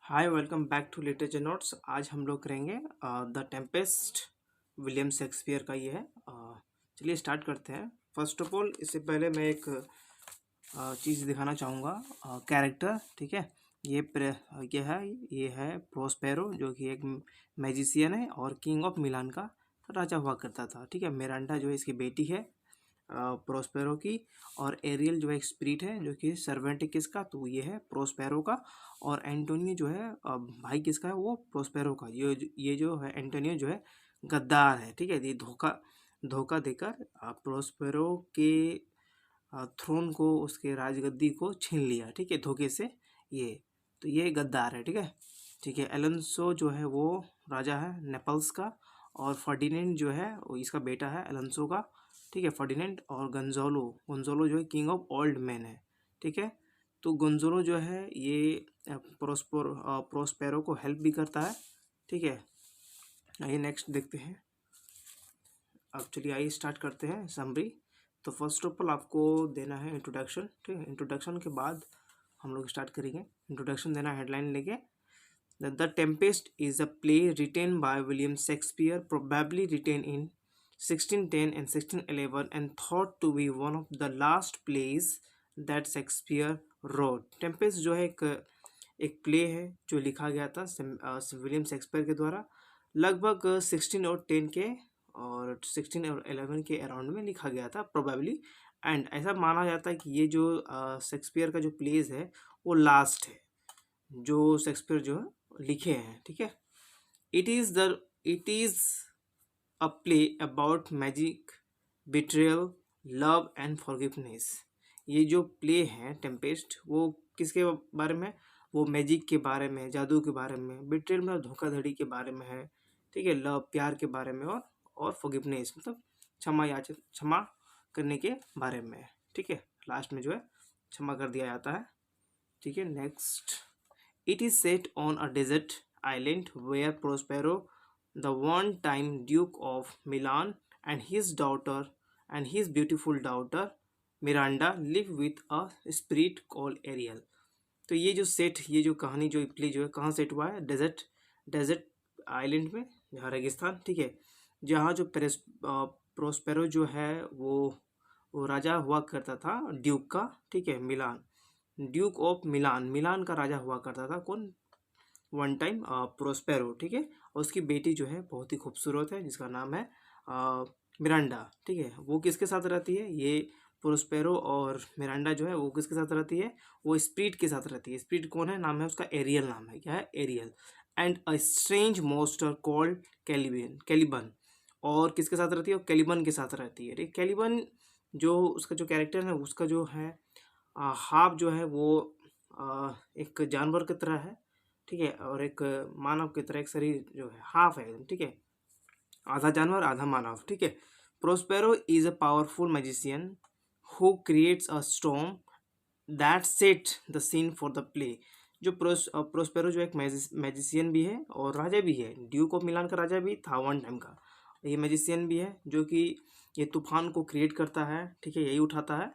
Hi welcome back to literature notes. आज हम लोग करेंगे द टेम्पेस्ट, विलियम शेक्सपियर का ये है। चलिए स्टार्ट करते हैं। फर्स्ट ऑफ ऑल इससे पहले मैं एक चीज़ दिखाना चाहूँगा, कैरेक्टर। ठीक है, ये है प्रोस्पेरो, जो कि एक मैजिशियन है और किंग ऑफ मिलान का राजा हुआ करता था। ठीक है, मिरांडा जो है इसकी बेटी है प्रोस्पेरो की, और एरियल जो है एक स्पिरिट है जो कि सर्वेंट है किसका, तो ये है प्रोस्पेरो का। और एंटोनियो जो है भाई किसका है, वो प्रोस्पेरो का। ये जो है एंटोनियो जो है गद्दार है। ठीक है, ये धोखा धोखा देकर प्रोस्पेरो के थ्रोन को, उसके राजगद्दी को छीन लिया। ठीक है, धोखे से। ये तो ये गद्दार है। ठीक है, ठीक है। एलोंसो जो है वो राजा है नेपल्स का, और फर्डिनेंड जो है वो इसका बेटा है एलोंसो का। ठीक है, फर्डिनेंड। और गंजोलो गंजोलो जो है किंग ऑफ ओल्ड मैन है। ठीक है, तो गंजोलो जो है ये प्रोस्पेरो को हेल्प भी करता है। ठीक है, आइए नेक्स्ट देखते हैं। अब चलिए आइए स्टार्ट करते हैं समरी। तो फर्स्ट ऑफ ऑल आपको देना है इंट्रोडक्शन। ठीक है, इंट्रोडक्शन के बाद हम लोग स्टार्ट करेंगे। इंट्रोडक्शन देना हेडलाइन लेके। The Tempest is a play written by William Shakespeare, probably written in 1610 and 1611 and thought to be one of the last plays that Shakespeare wrote. Tempest जो है एक प्ले है जो लिखा गया था विलियम शेक्सपियर के द्वारा, लगभग 16 और 10 के और 16 और 11 के अराउंड में लिखा गया था प्रोबेबली। एंड ऐसा माना जाता है कि ये जो शेक्सपियर का जो प्लेस है वो लास्ट है जो शेक्सपियर जो है लिखे हैं। ठीक है, it is a play about magic, betrayal, love and forgiveness. ये जो प्ले है टेम्पेस्ट, वो किसके बारे में, वो मैजिक के बारे में, जादू के बारे में, बिट्रेयल में धोखाधड़ी के बारे में है। ठीक है, लव प्यार के बारे में, और फॉरगिवनेस मतलब क्षमा करने के बारे में। ठीक है, लास्ट में जो है क्षमा कर दिया जाता है। ठीक है, next. It is set on a desert island where Prospero, the one time duke of Milan, and his daughter and his beautiful daughter Miranda live with a spirit called Ariel. तो ये जो कहानी, जो प्ले जो है कहाँ set हुआ है, डेजर्ट आइलैंड में, जहाँ रेगिस्तान। ठीक है, जहाँ जो प्रोस्पेरो जो है वो राजा हुआ करता था ड्यूक का। ठीक है, मिलान, ड्यूक ऑफ मिलान, मिलान का राजा हुआ करता था कौन, वन टाइम प्रोस्पेरो। ठीक है, और उसकी बेटी जो है बहुत ही खूबसूरत है जिसका नाम है मिरांडा। ठीक है, वो किसके साथ रहती है, ये प्रोस्पेरो और मिरांडा जो है वो किसके साथ रहती है, वो स्पिरिट के साथ रहती है। स्पिरिट कौन है, नाम है उसका एरियल, नाम है क्या है, Ariel. And a strange monster called Caliban. और किसके साथ रहती है, वो कैलिबन के साथ रहती है। ठीक, कैलिबन जो उसका जो कैरेक्टर है, उसका जो है हाफ जो है वो एक जानवर की तरह है। ठीक है, और एक मानव की तरह एक शरीर जो है हाफ है एकदम। ठीक है, आधा जानवर आधा मानव। ठीक है, Prospero is a powerful magician who creates a storm that set the scene for the play. जो प्रोस्पेरो जो एक मैजिशियन भी है और राजा भी है, ड्यूक ऑफ मिलान का राजा भी था वन टाइम का। ये मैजिशियन भी है जो कि ये तूफान को क्रिएट करता है। ठीक है, यही उठाता है।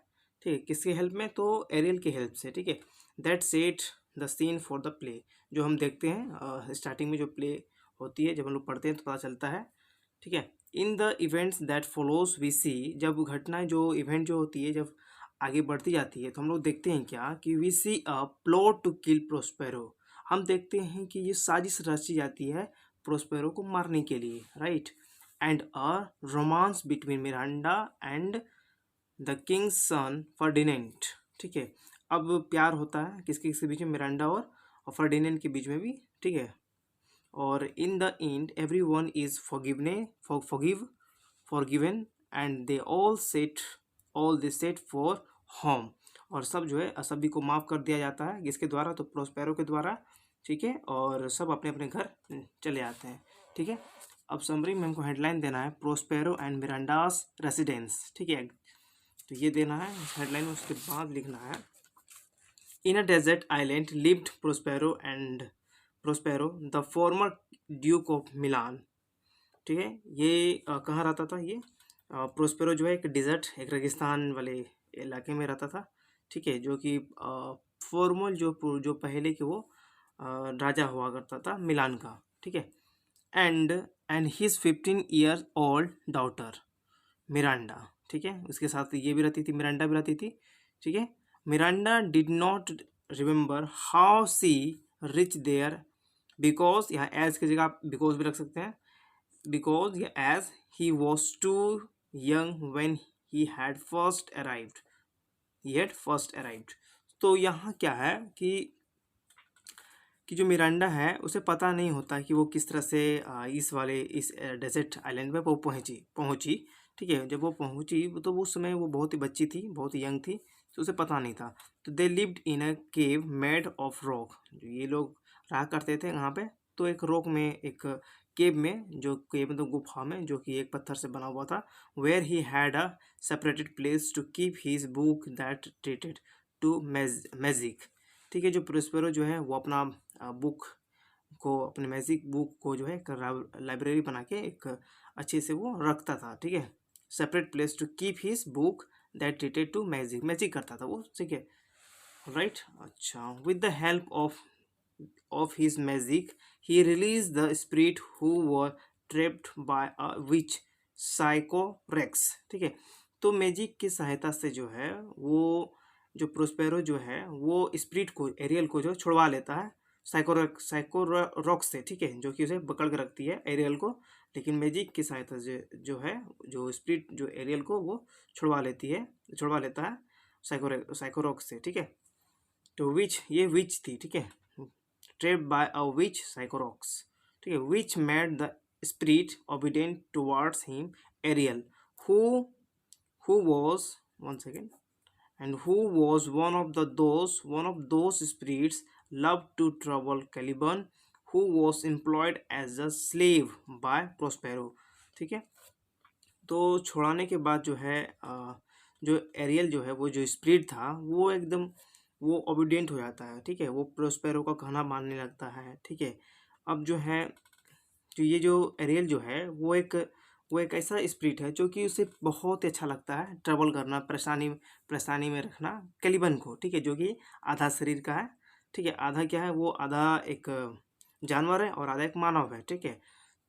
ठीक है, किसके हेल्प में, तो एरियल के हेल्प से। ठीक है, that set the scene for the play, जो हम देखते हैं स्टार्टिंग में जो प्ले होती है, जब हम लोग पढ़ते हैं तो पता चलता है। ठीक है, in the events that follows we see, जब घटनाएं जो इवेंट जो होती है जब आगे बढ़ती जाती है तो हम लोग देखते हैं क्या, कि we see a plot to kill Prospero. हम देखते हैं कि ये साजिश रची जाती है प्रोस्पेरो को मारने के लिए, right. And a romance between Miranda and the king's son Ferdinand. ठीक है, अब प्यार होता है किसके किसके बीच में, मिरांडा और फर्डिनेंट के बीच में भी। ठीक है, और in the end every one is forgiven and they all they set for home. और सब जो है सभी को माफ़ कर दिया जाता है, किसके द्वारा, तो प्रोस्पेरो के द्वारा। ठीक है, और सब अपने अपने घर चले आते हैं। ठीक है, अब समरी में हमको हेडलाइन देना है, प्रोस्पेरो एंड मिरांडास रेसिडेंस। ठीक है, तो ये देना है हेडलाइन, उसके बाद लिखना है, in a desert island lived Prospero the former Duke of Milan. ठीक है, ये कहाँ रहता था, ये प्रोस्पेरो जो है एक डिज़र्ट, एक रेगिस्तान वाले इलाके में रहता था। ठीक है, जो कि फॉर्मल जो पहले के वो राजा हुआ करता था मिलान का, ठीक है। And and his 15 years old daughter Miranda, ठीक है, उसके साथ ये भी रहती थी, मिरांडा भी रहती थी, ठीक है। Miranda did not remember how she reach there, because यहाँ एज की जगह आप बिकॉज भी रख सकते हैं, बिकॉज या as he was too young when he had first arrived, he had first arrived. तो यहाँ क्या है कि जो मिरांडा है उसे पता नहीं होता कि वो किस तरह से इस डेजर्ट आइलैंड पे वो पहुंची, ठीक है। जब वो पहुंची तो उस समय वो बहुत ही बच्ची थी, बहुत ही यंग थी, तो उसे पता नहीं था। तो they lived in a cave made of rock, जो ये लोग रहा करते थे यहाँ पे, तो एक रॉक में, एक केव में, जो केव मतलब गुफा में, जो कि एक पत्थर से बना हुआ था, where he had a separated place to keep his book that treated to magic, ठीक है। जो प्रोस्पेरो जो है वो अपना बुक को, अपने मैजिक बुक को जो है एक लाइब्रेरी बना के एक अच्छे से वो रखता था, ठीक है। Separate place to keep his book that related to magic, magic करता था वो, ठीक है, राइट। अच्छा, with the help of his magic he release the spirit who were trapped by a witch Sycorax, ठीक है। तो मैजिक की सहायता से जो है वो, जो प्रोस्पेरो जो है वो स्पिरिट को, एरियल को जो छुड़वा लेता है साइकोरॉक से, ठीक है, जो कि उसे पकड़ के रखती है एरियल को। लेकिन मैजिक की सहायता से जो है, जो स्पिरिट जो एरियल को वो छुड़वा लेता है साइकोरॉक से, ठीक है। तो विच, ये विच थी, ठीक है, trapped bye a which Sycorax, ठीक है, which made the spirit obedient towards him Ariel, who who was, one second, and who was one of those spirits loved to trouble Caliban, who was employed as a slave by Prospero, ठीक है। तो छुड़ाने के बाद जो है जो aerial जो है, वो जो स्पिरिट था वो एकदम वो ओबीडियंट हो जाता है, ठीक है, वो प्रोस्पेरो का कहना मानने लगता है, ठीक है। अब जो है, तो ये जो एरियल जो है वो एक ऐसा स्पिरिट है जो कि उसे बहुत ही अच्छा लगता है ट्रबल करना, परेशानी में रखना कैलिबन को, ठीक है, जो कि आधा शरीर का है, ठीक है, आधा क्या है वो, आधा एक जानवर है और आधा एक मानव है, ठीक है।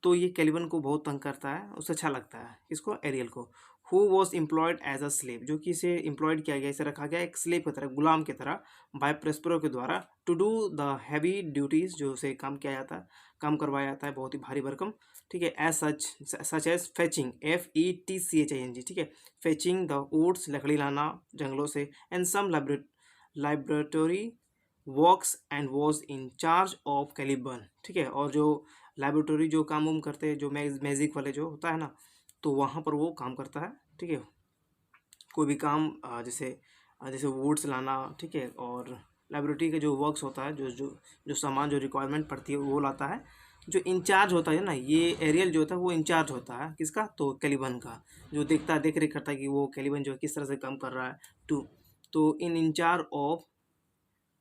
तो ये कैलिबन को बहुत तंग करता है, उसे अच्छा लगता है इसको, एरियल को। Who was employed as a slave, जो कि इसे एम्प्लॉयड किया गया, इसे रखा गया एक स्लेव की तरह, गुलाम की तरह, बाय प्रेस्पेरो के द्वारा, to do the heavy duties, जो उसे काम किया जाता है, काम करवाया जाता है बहुत ही भारी भरकम, ठीक है। As such as fetching, FETCHING, ठीक है, फेचिंग द वुड्स, लकड़ी लाना जंगलों से, and some laboratory works, and was in charge of Caliban, ठीक है। और जो लाइब्रेटरी जो काम उम करते हैं, जो मैजिक वाले जो होता है ना, तो वहाँ पर वो काम करता है, ठीक है। कोई भी काम जैसे वुड्स लाना, ठीक है, और लाइब्रेटरी का जो वर्क्स होता है, जो सामान, जो रिक्वायरमेंट पड़ती है वो लाता है। जो इंचार्ज होता है ना, ये एरियल जो होता है वो इंचार्ज होता है किसका, तो कैलिबन का, जो देखता है, देख रेख करता है कि वो कैलिबन जो है किस तरह से काम कर रहा है, तो इन इंचार्ज ऑफ,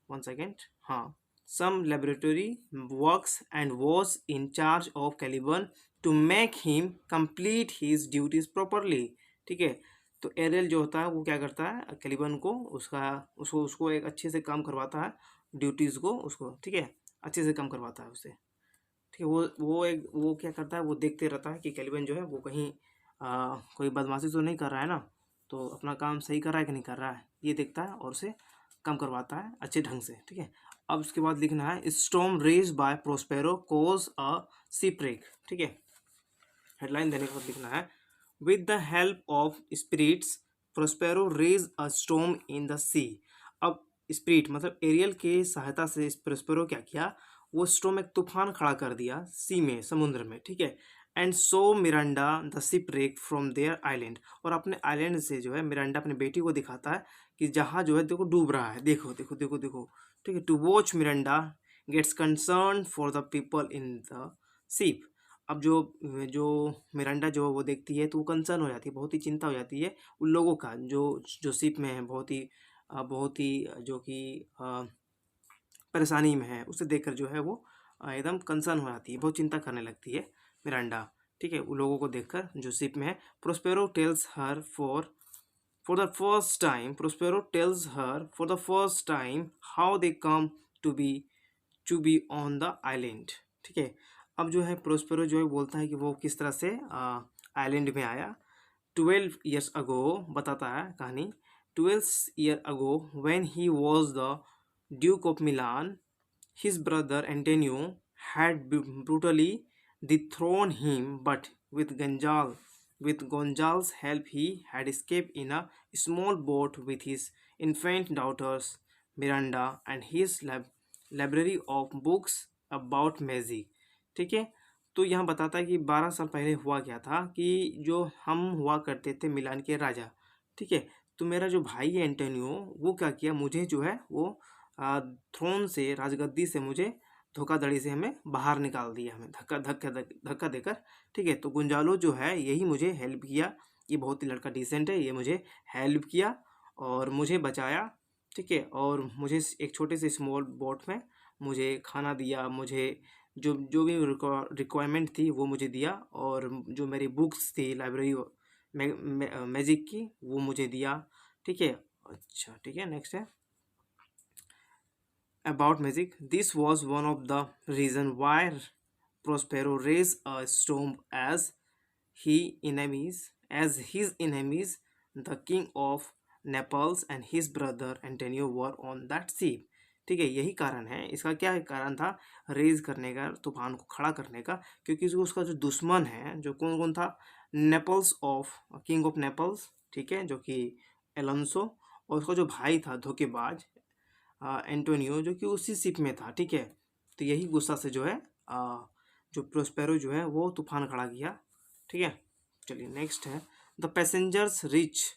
वन सेकेंड, हाँ, some laboratory works and was in charge of Caliban to make him complete his duties properly, ठीक है। तो एरियल जो होता है वो क्या करता है, कैलिबन को उसको एक अच्छे से काम करवाता है, ड्यूटीज़ को उसको, ठीक है, अच्छे से काम करवाता है उससे, ठीक है। वो क्या करता है, वो देखते रहता है कि कैलिबन जो है वो कहीं कोई बदमाशी तो नहीं कर रहा है ना, तो अपना काम सही कर रहा है कि नहीं कर रहा है, ये देखता है और उसे काम करवाता है अच्छे ढंग से, ठीक है। अब उसके बाद लिखना है storm raise by Prospero cause a shipwreck, ठीक है। हेडलाइन देने के बाद लिखना है with the help of spirits Prospero raise a storm in the sea. अब स्पिरिट मतलब एरियल के सहायता से प्रोस्पेरो क्या किया, वो स्टॉर्म, एक तूफान खड़ा कर दिया सी में, समुद्र में, ठीक है। And so Miranda the shipwreck from their island, और अपने आइलैंड से जो है मिरांडा अपने बेटी को दिखाता है कि जहाँ जो है देखो डूब रहा है, देखो देखो देखो देखो, ठीक है। To watch Miranda gets concern for the people in the ship. अब जो जो मिरांडा जो वो देखती है तो वो कंसर्न हो जाती है, बहुत ही चिंता हो जाती है उन लोगों का जो जो शिप में है, बहुत ही जो कि परेशानी में है, उसे देखकर जो है वो एकदम कंसर्न हो जाती है, बहुत चिंता करने लगती है मिरांडा, ठीक है, उन लोगों को देखकर जो शिप में है। Prospero tells her for the first time, Prospero tells her for the first time how they come to be to be on the island. ठीक है, अब जो है प्रोस्पेरो जो है बोलता है कि वो किस तरह से आइलैंड में आया। 12 years ago बताता है कहानी। 12 years ago when he was the Duke of Milan, his brother Antonio had brutally dethroned him, but with Gonzal's help, he had escaped in a small boat with his infant daughters Miranda and his library of books about magic। ठीक है, तो यहाँ बताता है कि 12 साल पहले हुआ क्या था कि जो हम हुआ करते थे मिलान के राजा। ठीक है, तो मेरा जो भाई है एंटोनियो, वो क्या किया, मुझे जो है वो थ्रोन से, राजगद्दी से मुझे धोखाधड़ी से हमें बाहर निकाल दिया, हमें धक्का धक्का धक्का देकर। ठीक है, तो गुंजालो जो है यही मुझे हेल्प किया। ये बहुत ही लड़का डिसेंट है, ये मुझे हेल्प किया और मुझे बचाया। ठीक है, और मुझे एक छोटे से स्मॉल बोट में मुझे खाना दिया, मुझे जो जो भी रिक्वायरमेंट थी वो मुझे दिया, और जो मेरी बुक्स थी लाइब्रेरी मैजिक की वो मुझे दिया। ठीक है, अच्छा ठीक है, नेक्स्ट है about magic. This was one of the reason why Prospero raised a storm as his enemies, the king of Naples and his brother Antonio were on that sea। ठीक है, यही कारण है, इसका क्या कारण था रेज करने का, तूफान को खड़ा करने का, क्योंकि उसका जो दुश्मन है, जो कौन कौन था, Naples of king of Naples, ठीक है, जो कि एलोंसो, और उसका जो भाई था धोखेबाज एंटोनियो, जो कि उसी शिप में था। ठीक है, तो यही गुस्सा से जो है जो प्रोस्पेरो जो है वो तूफान खड़ा किया। ठीक है, चलिए नेक्स्ट है the passengers rich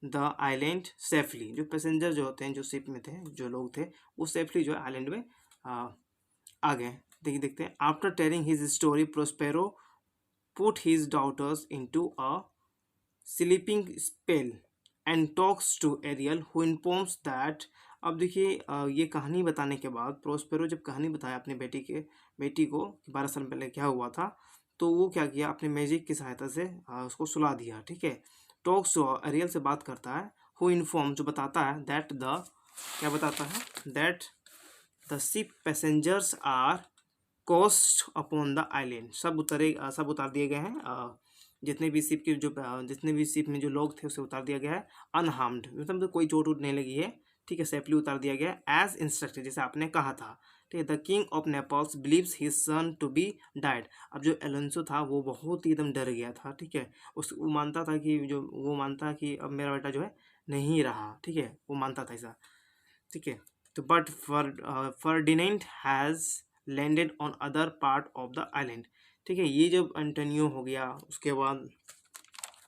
the island safely. जो पैसेंजर जो होते हैं, जो शिप में थे, जो लोग थे, वो सेफली जो है आइलैंड में आ गए। देखिए, देखते हैं। After telling his story Prospero put his daughters into a sleeping spell and talks to Ariel who informs that. अब देखिए, ये कहानी बताने के बाद प्रोस्पेरो जब कहानी बताया अपने बेटी को कि 12 साल पहले क्या हुआ था, तो वो क्या किया, अपने मैजिक की सहायता से उसको सुला दिया। ठीक है, टॉक्स टू एरियल से बात करता है, हु इन्फॉर्म जो बताता है, दैट द क्या बताता है, that the ship passengers are coast upon the island. सब उतार दिए गए हैं, जितने भी शिप के जितने भी शिप में जो लोग थे उसे उतार दिया गया है अनहार्म्ड, मतलब तो कोई चोट वोट नहीं लगी है। ठीक है, सेफली उतार दिया गया एज इंस्ट्रक्टेड, जैसे आपने कहा था। ठीक है, the king of Naples believes his son to be died. अब जो एलोंसो था वो बहुत ही एकदम डर गया था। ठीक है, वो मानता था कि वो मानता कि अब मेरा बेटा जो है नहीं रहा। ठीक है, वो मानता था ऐसा। ठीक है, तो but Ferdinand has landed on other part of the island. ठीक है, ये जब एंटोनियो हो गया, उसके बाद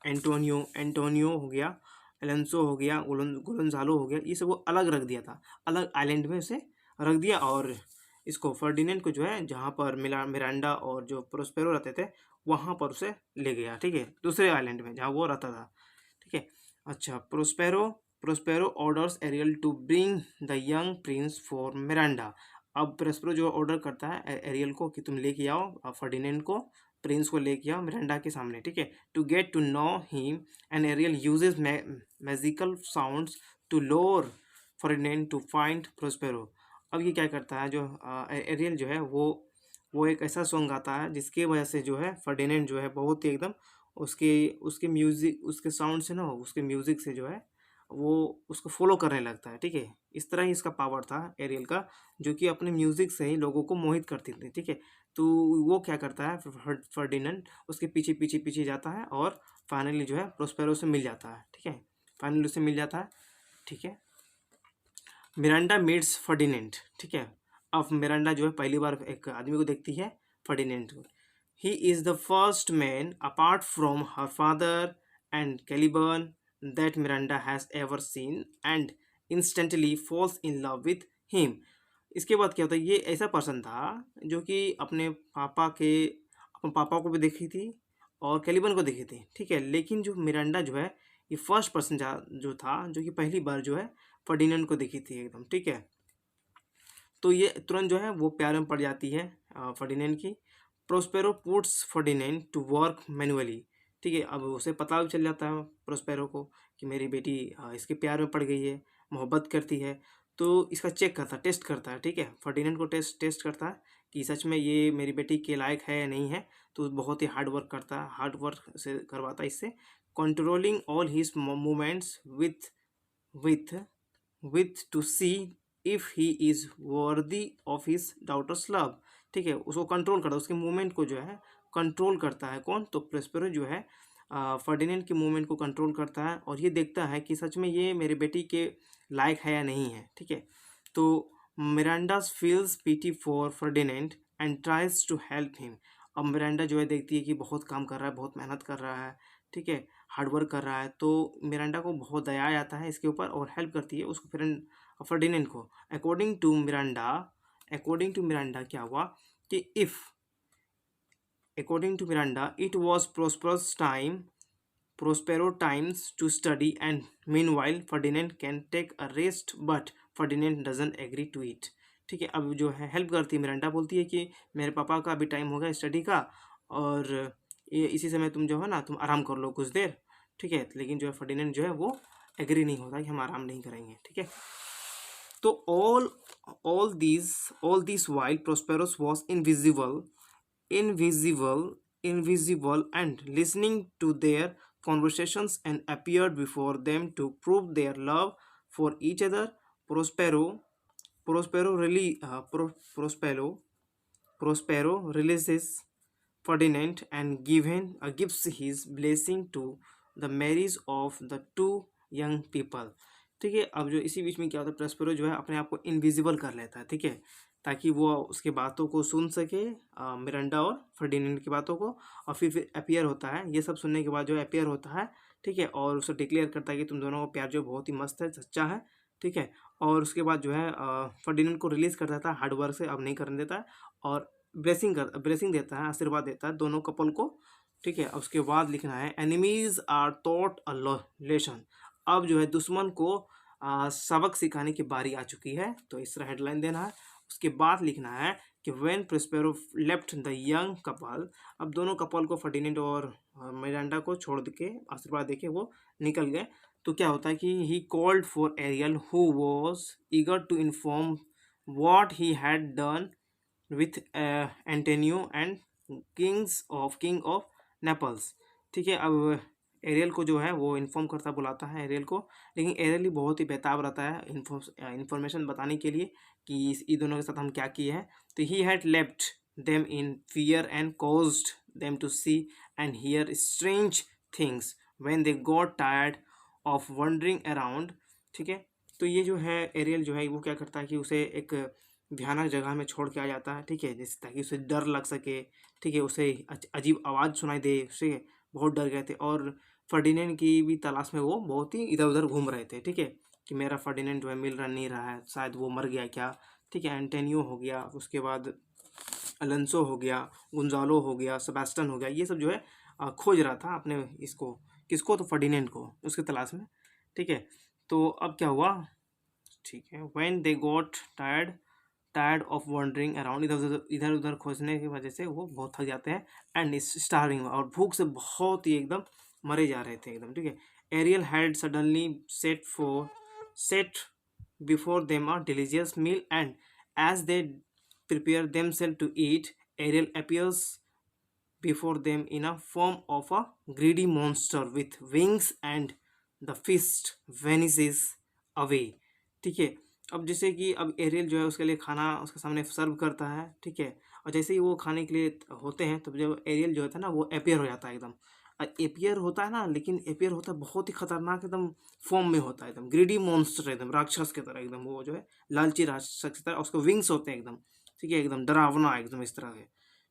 एंटोनियो हो गया, एलेंसो हो गया, गोलंजालो हो गया, ये सब वो अलग रख दिया था, अलग आइलैंड में उसे रख दिया, और इसको फर्डिनेंड को जो है जहाँ पर मिरांडा और जो प्रोस्पेरो रहते थे वहाँ पर उसे ले गया। ठीक है, दूसरे आइलैंड में जहाँ वो रहता था। ठीक है, अच्छा, Prospero orders Ariel to bring the young prince for Miranda. अब प्रोस्पेरो जो ऑर्डर करता है एरियल को कि तुम लेके आओ फर्डिनेंड को, प्रिंस को लेके आओ मिरांडा के सामने। ठीक है, to get to know him and Ariel uses magical sounds to lure Ferdinand to find Prospero. अब ये क्या करता है, जो एरियल जो है वो एक ऐसा सॉन्ग गाता है जिसकी वजह से जो है फर्डिनेंड जो है बहुत ही एकदम उसके उसके म्यूज़िक, उसके साउंड से ना, उसके म्यूज़िक से जो है वो उसको फॉलो करने लगता है। ठीक है, इस तरह ही इसका पावर था एरियल का, जो कि अपने म्यूज़िक से ही लोगों को मोहित करती थी। ठीक है, तो वो क्या करता है, फर्डिनेंड उसके पीछे पीछे पीछे जाता है और फाइनली जो है प्रोस्पेरो से मिल जाता है। ठीक है, फाइनली उससे मिल जाता है। ठीक है, मिरांडा मीट्स फर्डिनेंड। ठीक है, अब मिरांडा जो है पहली बार एक आदमी को देखती है, फर्डिनेंड को। He is the first man apart from her father and Caliban that Miranda has ever seen and instantly falls in love with him. इसके बाद क्या होता है, ये ऐसा पर्सन था जो कि अपने पापा को भी देखी थी और कैलिबर्न को देखी थी। ठीक है, लेकिन जो मिरांडा जो है ये फर्स्ट पर्सन जो था, जो कि पहली बार जो है फर्डिनेंड को देखी थी एकदम। ठीक है, तो ये तुरंत जो है वो प्यार में पड़ जाती है फर्डिनेंड की। Prospero puts Ferdinand to work manually. ठीक है, अब उसे पता भी चल जाता है प्रोस्पेरो को कि मेरी बेटी इसके प्यार में पड़ गई है, मोहब्बत करती है। तो इसका चेक करता है, टेस्ट करता है, ठीक है, फर्डिनेंड को टेस्ट करता है कि सच में ये मेरी बेटी के लायक है या नहीं है। तो बहुत ही हार्ड वर्क करता है, हार्ड वर्क से करवाता है इससे, controlling all his movements with with to see if he is worthy of his daughters love, ठीक है, उसको कंट्रोल करता है, उसके मूवमेंट को जो है कंट्रोल करता है। कौन? तो प्रोस्पेरो जो है फर्डिनेंड के मूवमेंट को कंट्रोल करता है और ये देखता है कि सच में ये मेरे बेटी के लायक है या नहीं है, ठीक है। तो Miranda feels pity for Ferdinand and tries to help him. अब मिरांडा जो है देखती है कि बहुत काम कर रहा है, बहुत मेहनत कर रहा है, ठीक है, हार्ड वर्क कर रहा है, तो मिरांडा को बहुत दया आता है इसके ऊपर और हेल्प करती है उसको, फर्डिनेंड को। अकॉर्डिंग टू मिरांडा क्या हुआ कि according to Miranda, it was Prospero times to study, and meanwhile Ferdinand can take a rest, but Ferdinand doesn't agree to it, ठीक है। अब जो है हेल्प करती है, मिरांडा बोलती है कि मेरे पापा का अभी टाइम हो गया स्टडी का, और ये इसी समय तुम जो है ना तुम आराम कर लो कुछ देर, ठीक है। लेकिन जो है फर्डिनेंड जो है वो एग्री नहीं होता कि हम आराम नहीं करेंगे, ठीक है। तो all these while Prosperous was invisible and listening to their conversations and appeared before them to prove their love for each other. Prospero Prospero really Prospero releases Ferdinand and gives his blessing to the marriage of the two young people, ठीक है। अब जो इसी बीच में क्या होता है, Prospero जो है अपने आप को इनविजिबल कर लेता है, ठीक है, ताकि वो उसके बातों को सुन सके, मिरांडा और फर्डिनेंड की बातों को। और फिर अपियर होता है, ये सब सुनने के बाद जो अपियर होता है, ठीक है, और उसे डिक्लेयर करता है कि तुम दोनों का प्यार जो बहुत ही मस्त है, सच्चा है, ठीक है। और उसके बाद जो है फर्डिनेंड को रिलीज कर देता है हार्ड वर्क से, अब नहीं करने देता है, और ब्लेसिंग देता है, आशीर्वाद देता है दोनों कपल को, ठीक है। उसके बाद लिखना है enemies are taught a lesson. अब जो है दुश्मन को सबक सिखाने की बारी आ चुकी है, तो इस तरह हेडलाइन देना है। उसके बाद लिखना है कि when Prospero left the young couple, अब दोनों कपल को फर्डिनेंड और मिरांडा को छोड़ के आशीर्वाद देके वो निकल गए। तो क्या होता है कि he called for Ariel who was eager to inform what he had done with Antonio and king of Naples, ठीक है। अब एरियल को जो है वो इन्फॉर्म करता, बुलाता है एरियल को, लेकिन एरियल ही बहुत ही बेताब रहता है इन्फॉर्मेशन बताने के लिए कि इन दोनों के साथ हम क्या किए हैं। तो he had left them in fear and caused them to see and hear strange things when they got tired of wandering around, ठीक है। तो ये जो है एरियल जो है वो क्या करता है कि उसे एक भयानक जगह में छोड़ के आ जाता है, ठीक है, जिस ताकि उसे डर लग सके, ठीक है, उसे अजीब आवाज़ सुनाई दे, उसे बहुत डर गए थे। और फर्डिनेंड की भी तलाश में वो बहुत ही इधर उधर घूम रहे थे, ठीक है, कि मेरा फर्डिनेंड जो है मिल नहीं रहा है, शायद वो मर गया क्या, ठीक है। एंटेनियो हो गया, उसके बाद अलेंसो हो गया, गुंजालो हो गया, सेबास्टन हो गया, ये सब जो है खोज रहा था अपने इसको, किसको? तो फर्डिनेंड को, उसके तलाश में, ठीक है। तो अब क्या हुआ, ठीक है, when they got tired of wandering around, इधर उधर खोजने की वजह से वो बहुत थक जाते हैं, एंड स्टार्विंग, और भूख से बहुत ही एकदम मरे जा रहे थे एकदम, ठीक है। Ariel had suddenly set before them a delicious meal, and as they prepare themselves to eat, Ariel appears before them in a form of a greedy monster with wings, and the feast vanishes away, ठीक है। अब जैसे कि अब Ariel जो है उसके लिए खाना उसके सामने सर्व करता है, ठीक है, और जैसे ही वो खाने के लिए होते हैं तो जब एरियल जो होता है ना वो अपेयर हो जाता है एकदम, एपियर होता है ना, लेकिन एपियर होता है बहुत ही खतरनाक एकदम फॉर्म में होता है, एकदम ग्रीडी मॉन्स्टर, एकदम राक्षस की तरह, एकदम वो जो है लालची राक्षस की तरह, उसको विंग्स होते हैं एकदम, ठीक है, एकदम डरावना एकदम इस तरह के,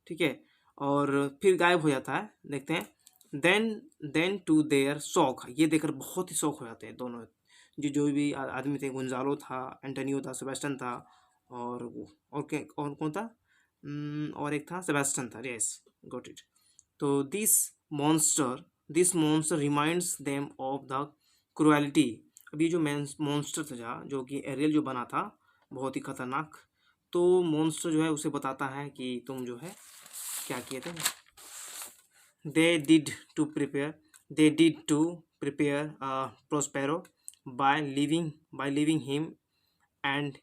ठीक है। और फिर गायब हो जाता है, देखते हैं। देन टू देयर शौक, ये देखकर बहुत ही शौक हो जाते हैं दोनों, जो भी आदमी थे, गुंजालो था, एंटोनियो था, सेबेस्टन था, और कौन था, और एक था सेबेस्टन था, यस, गॉट इट। तो this monster reminds them of the cruelty. अब ये जो मॉन्स्टर था जो कि एरियल जो बना था बहुत ही खतरनाक, तो मॉन्स्टर जो है उसे बताता है कि तुम जो है क्या किए थे। They did to prepare Prospero by leaving him and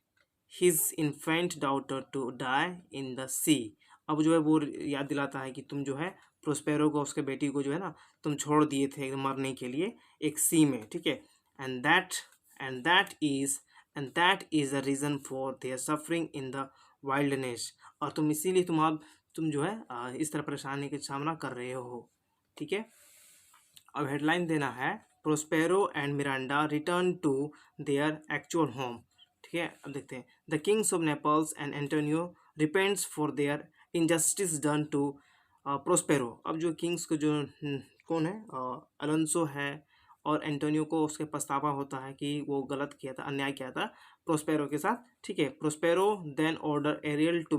his infant daughter to die in the sea। अब जो है वो याद दिलाता है कि तुम जो है प्रोस्पेरो को, उसके बेटी को जो है ना, तुम छोड़ दिए थे मरने के लिए एक सी में, ठीक है। And that and that is and that is the reason for their suffering in the wildness. और तुम इसीलिए तुम जो है इस तरह परेशानी का सामना कर रहे हो, ठीक है। अब हेडलाइन देना है Prospero and Miranda return to their actual home, ठीक है। अब देखते हैं the kings of Naples and Antonio repents for their injustice done to Prospero. अब जो किंग्स को जो कौन है, अलोंसो है, और एंटोनियो को उसके पछतावा होता है कि वो गलत किया था, अन्याय किया था प्रोस्पेरो के साथ, ठीक है। Prospero then order Ariel to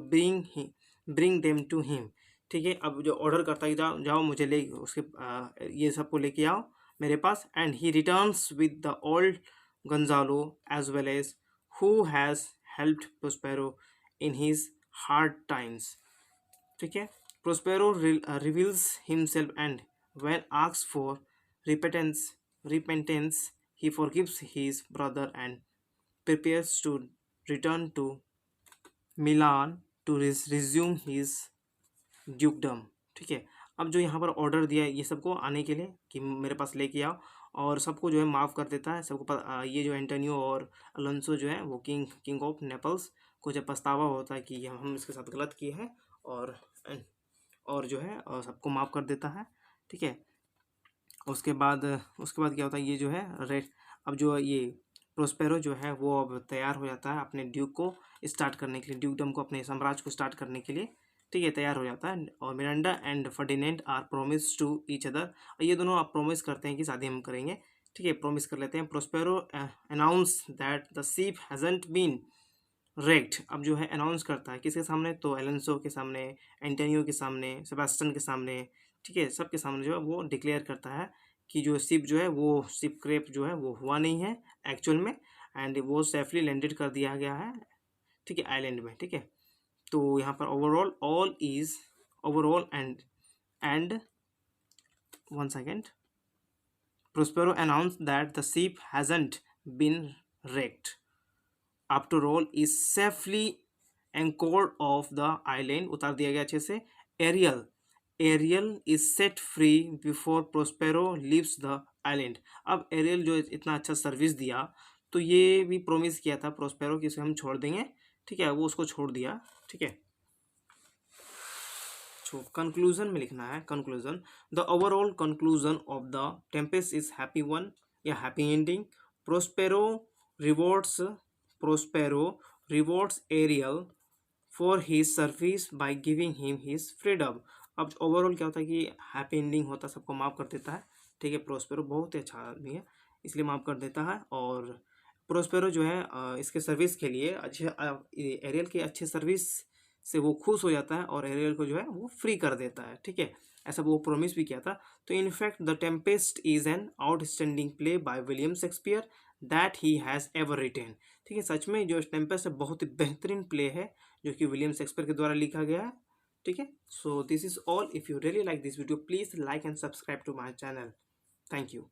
bring them to him, ठीक है। अब जो ऑर्डर करता है जाओ जाओ मुझे ले उसके ये सबको लेके आओ मेरे पास। And he returns with the old Gonzalo as well as who has helped Prospero in his hard times, ठीक है। Prospero reveals himself and when asks for repentance he forgives his brother and prepares to return to Milan to resume his ड्यूकडम, ठीक है। अब जो यहाँ पर order दिया है ये सबको आने के लिए कि मेरे पास लेके आओ, और सबको जो है माफ़ कर देता है सबको। ये जो एंटोनियो और अलोंसो जो है वो किंग ऑफ नेपल्स को जब पछतावा होता है कि हम इसके साथ गलत किए हैं, और जो है सबको माफ़ कर देता है, ठीक है। उसके बाद क्या होता है, ये जो है रेड, अब जो ये प्रोस्पेरो जो है वो अब तैयार हो जाता है अपने ड्यूक को स्टार्ट करने के लिए, ड्यूकडम को, अपने साम्राज्य को स्टार्ट करने के लिए, ठीक है, तैयार हो जाता है। और Miranda and Ferdinand are promise to each other, ये दोनों आप प्रोमिस करते हैं कि शादी हम करेंगे, ठीक है, प्रोमिस कर लेते हैं। Prospero announce that the ship hasn't been wrecked. अब जो है अनाउंस करता है किसके सामने, तो एलेंसो के सामने, एंटोनियो के सामने, सेबास्टियन के सामने, ठीक है, सबके सामने जो है वो डिक्लेयर करता है कि जो शिप जो है वो शिप क्रेप जो है वो हुआ नहीं है एक्चुअल में, एंड वो सेफली लैंडेड कर दिया गया है, ठीक है, आइलैंड में, ठीक है। तो यहाँ पर overall and one second, Prospero announce that the ship hasn't been wrecked after all is safely anchored off the island, उतार दिया गया अच्छे से। Ariel is set free before Prospero leaves the island. अब एरियल जो इतना अच्छा सर्विस दिया, तो ये भी प्रोमिस किया था प्रोस्पेरो कि इसे हम छोड़ देंगे, ठीक है, वो उसको छोड़ दिया, ठीक है। तो कंक्लूजन में लिखना है, conclusion, the overall conclusion of the Tempest is happy one, या happy ending. Prospero rewards Ariel for his service by giving him his freedom. अब ओवरऑल क्या होता है कि हैप्पी एंडिंग होता है, सबको माफ़ कर देता है, ठीक है। प्रोस्पेरो बहुत ही अच्छा आदमी है इसलिए माफ़ कर देता है, और प्रोस्पेरो जो है इसके सर्विस के लिए अच्छे एरियल के अच्छे सर्विस से वो खुश हो जाता है, और एरियल को जो है वो फ्री कर देता है, ठीक है, ऐसा वो प्रॉमिस भी किया था। तो in fact the Tempest is an outstanding play by William Shakespeare that he has ever written, ठीक है। सच में जो टेम्पेस्ट है बहुत ही बेहतरीन प्ले है जो कि विलियम शेक्सपियर के द्वारा लिखा गया है, ठीक है। So this is all. If you really like this video please like and subscribe to my channel. Thank you.